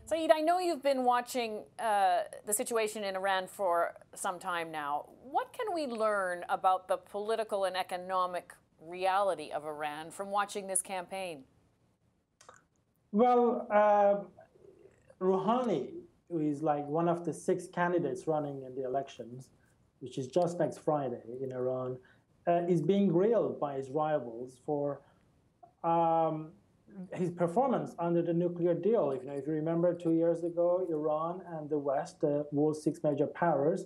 Saeed, I know you've been watching the situation in Iran for some time now. What can we learn about the political and economic reality of Iran from watching this campaign? Well, Rouhani, who is like one of the 6 candidates running in the elections, which is just next Friday in Iran, is being grilled by his rivals for his performance under the nuclear deal. If you remember, 2 years ago, Iran and the West, the world's 6 major powers,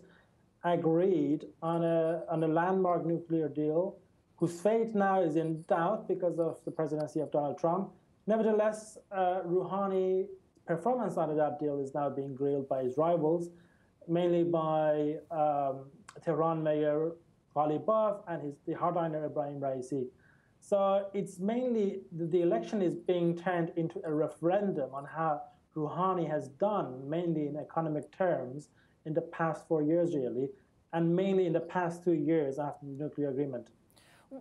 agreed on a landmark nuclear deal whose fate now is in doubt because of the presidency of Donald Trump. Nevertheless, Rouhani's performance under that deal is now being grilled by his rivals, mainly by Tehran Mayor Ghalibaf and the hardliner Ebrahim Raisi. So it's mainly, the election is being turned into a referendum on how Rouhani has done, mainly in economic terms, in the past 4 years, really, and mainly in the past 2 years after the nuclear agreement.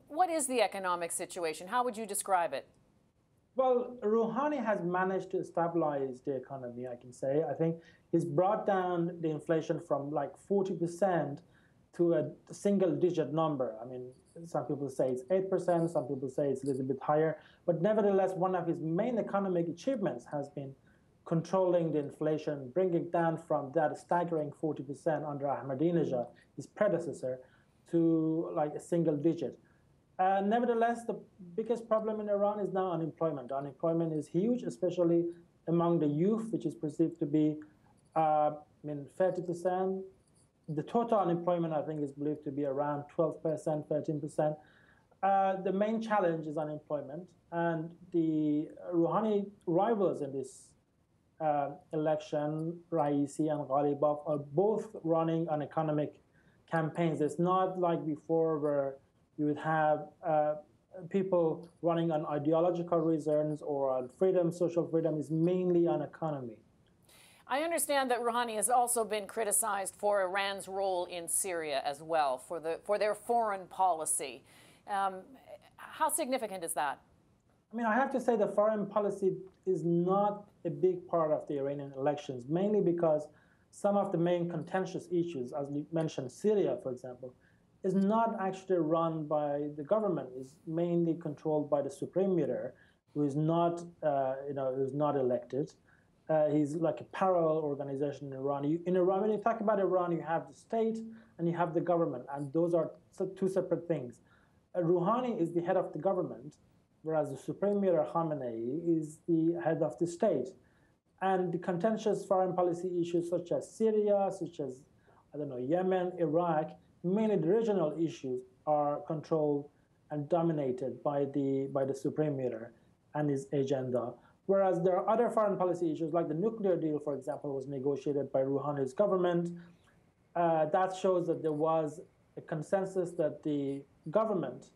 What is the economic situation? How would you describe it? Well, Rouhani has managed to stabilize the economy, I can say. I think he's brought down the inflation from like 40% to a single-digit number. I mean, some people say it's 8%, some people say it's a little bit higher. But nevertheless, one of his main economic achievements has been controlling the inflation, bringing it down from that staggering 40% under Ahmadinejad, his predecessor, to like a single digit. Nevertheless, the biggest problem in Iran is now unemployment. Unemployment is huge, especially among the youth, which is perceived to be 30%. The total unemployment, I think, is believed to be around 12%, 13%. The main challenge is unemployment, and the Rouhani rivals in this election, Raisi and Ghalibaf, are both running on economic campaigns. It's not like before where you would have people running on ideological reasons or on freedom. Social freedom is mainly on economy. I understand that Rouhani has also been criticized for Iran's role in Syria as well, for their foreign policy. How significant is that? I mean, I have to say the foreign policy is not a big part of the Iranian elections, mainly because some of the main contentious issues, as you mentioned, Syria, for example, is not actually run by the government. It's mainly controlled by the supreme leader, who is not, who's not elected. He's like a parallel organization in Iran. In Iran, when you talk about Iran, you have the state and you have the government, and those are 2 separate things. Rouhani is the head of the government, whereas the supreme leader Khamenei is the head of the state. And the contentious foreign policy issues such as Syria, such as, Yemen, Iraq, mainly the regional issues are controlled and dominated by the supreme leader and his agenda. Whereas there are other foreign policy issues, like the nuclear deal, for example, was negotiated by Rouhani's government. That shows that there was a consensus that the government,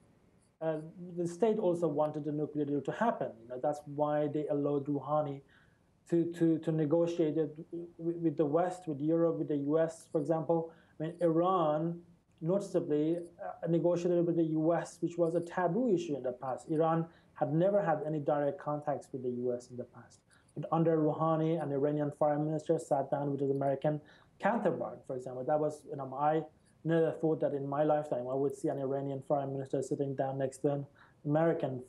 the state also wanted the nuclear deal to happen. That's why they allowed Rouhani to negotiate it with the West, with Europe, with the US, for example. I mean, Iran noticeably negotiated with the US, which was a taboo issue in the past. Iran had never had any direct contacts with the US in the past. But under Rouhani, an Iranian foreign minister sat down with his American counterpart, for example. That was, I never thought that in my lifetime I would see an Iranian foreign minister sitting down next to an American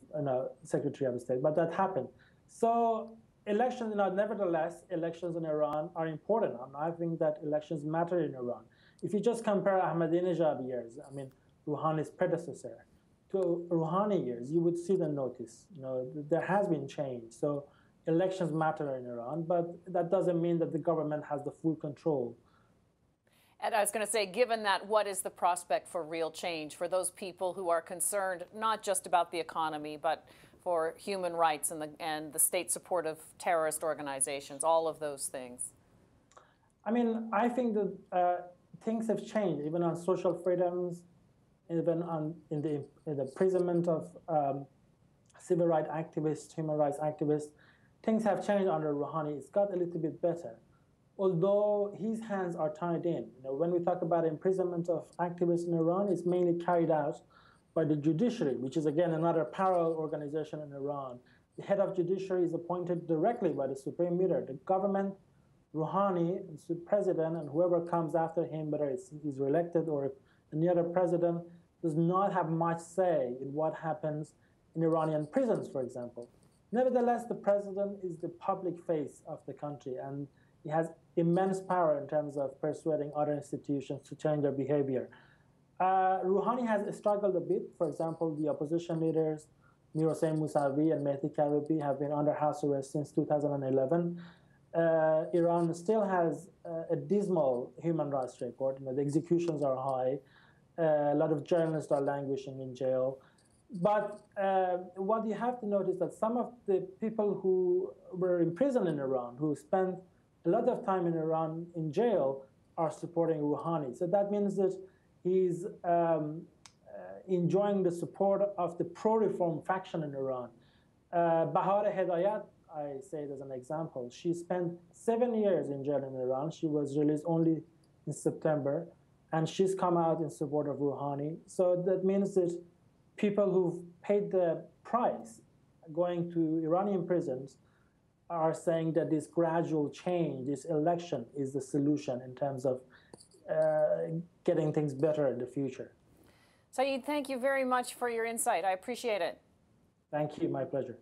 Secretary of State, but that happened. So elections, nevertheless, elections in Iran are important. And I think that elections matter in Iran. If you just compare Ahmadinejad years, Rouhani's predecessor, to Rouhani years, you would see the notice. There has been change. So elections matter in Iran, but that doesn't mean that the government has the full control. And I was going to say, given that, what is the prospect for real change for those people who are concerned not just about the economy, but for human rights and the state support of terrorist organizations, all of those things? I think that things have changed, even on social freedoms, even in the imprisonment of civil rights activists, human rights activists. Things have changed under Rouhani. It's got a little bit better, although his hands are tied in. When we talk about imprisonment of activists in Iran, it's mainly carried out by the judiciary, which is, again, another parallel organization in Iran The head of judiciary is appointed directly by the supreme leader. The government, Rouhani, the president, and whoever comes after him, whether he's reelected or any other president, does not have much say in what happens in Iranian prisons, for example. Nevertheless, the president is the public face of the country, and he has immense power in terms of persuading other institutions to change their behavior. Rouhani has struggled a bit. For example, the opposition leaders, Mir Hossein Mousavi and Mehdi Karoubi, have been under house arrest since 2011. Iran still has a dismal human rights record. The executions are high. A lot of journalists are languishing in jail. But what you have to notice is that some of the people who were imprisoned in Iran, who spent a lot of time in Iran in jail, are supporting Rouhani. So that means that he's enjoying the support of the pro-reform faction in Iran. Bahar Hedayat, I say it as an example, she spent 7 years in jail in Iran. She was released only in September, and she's come out in support of Rouhani. So that means that people who've paid the price going to Iranian prisons are saying that this gradual change, this election, is the solution in terms of getting things better in the future. Saeed, thank you very much for your insight. I appreciate it. Thank you. My pleasure.